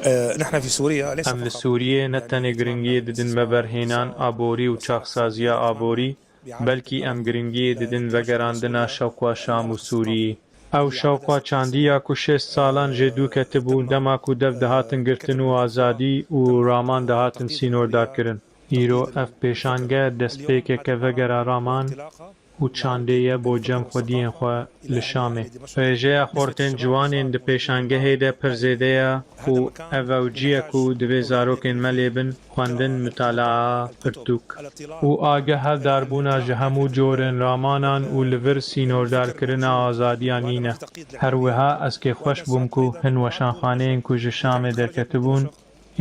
نحن في سوريا ليس ئەم لە فقط سووریێ نەتەنێ گرنگیە ددن بە بەرهێنان ئابۆری و چاکسازیە ئابۆری، بەلکی ئەم گرنگیە ددن بە گەڕاندنا شەوقا شام و سووری. ئەو شەوقا چاندیە و 6 ساڵان ژێ دوو کەتبوو دەماک و دەف دەهاتن گرتن و ئازادی و ڕامان دەهاتن سینۆردارکردن. ئیرۆ ئەف پێشانگە دەستپێکێکە ڤەگەرا ڕامان و چاندەیە بۆ جەم خودیên xwe li Şamê. Rêjeya xortên ciwanên di pêşangehê de pir zêde ye û ev ewciye ku divê zarokên me lê bin xwendin mitalaa pirtûk û ageh hevdarbûna ji hemû corên ramanan û li vir sînordarkirina azadiyan nîne. Her wiha ez kê xweş bûm ku hin weşanxaneyên ku ji Şamê derketibûn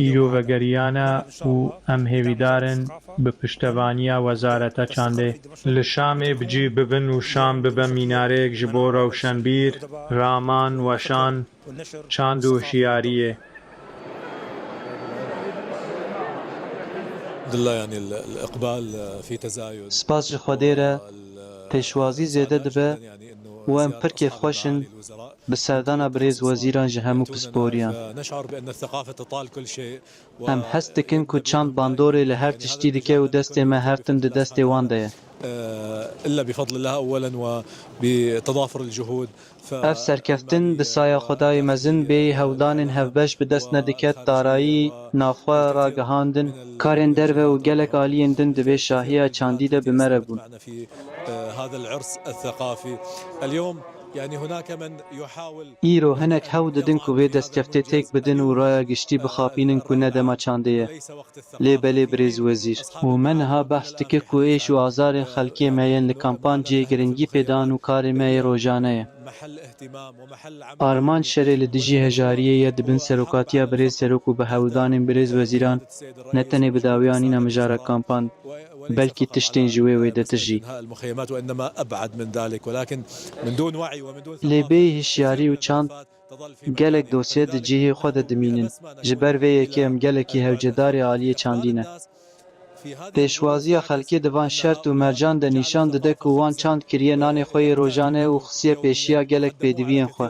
îro vegeriyane û em hêvîdarin bi piştevaniya Wezareta Çandê. Li Şamê bicî bibin û Şam bibe mînareyek ji bo rewşenbîr, raman, weşan, çand û hişyariyê. سپاس ji Xwedê re pêşwazî zêde dibe û em pir kêfxweş in bi serdana birêz wezîran ji hemû pisporiyan. Em hes dikin ku çand bandorê li her tiştî dike û destê me her tim di destê wan de ye. Ev serkeftin di saya Xwedayê mezin bê hewdanên hevbeş bi dest nediket darayî navxwe ragihandin, karên derve û gelek aliyên din divê şahiya çandî de bi me re bûn. Îro hinek hew didin ku vê destkeftê têk bidin û raya giştî bixapînin ku ne dema çandê ye. Lê belê birêz wezîr. û me niha behs dikir ku êş û azarên xelkê me yên li kampanjê giringî pêdan û karê me yê rojane ye. Armanc şerê li dijî hejariyê ye dibin serokatiya birêz serok û bi hewdanên birêz wezîran ne tenê bi dawiyanîna mijara kampan belkî tiştên ji wê wê de tijî. Lê bêyî hişyarî û çand gelek dosye di cihê xwe de dimînin. Ji ber vê yekê em gelekî hewcedarê aliyê çandî ne. Pêşwaziya xelkê di van şert û mercan de nîşan dide ku wan çand kiriye nanê xwe yê rojane û xisiye pêşiya gelek pêdiviyên xwe.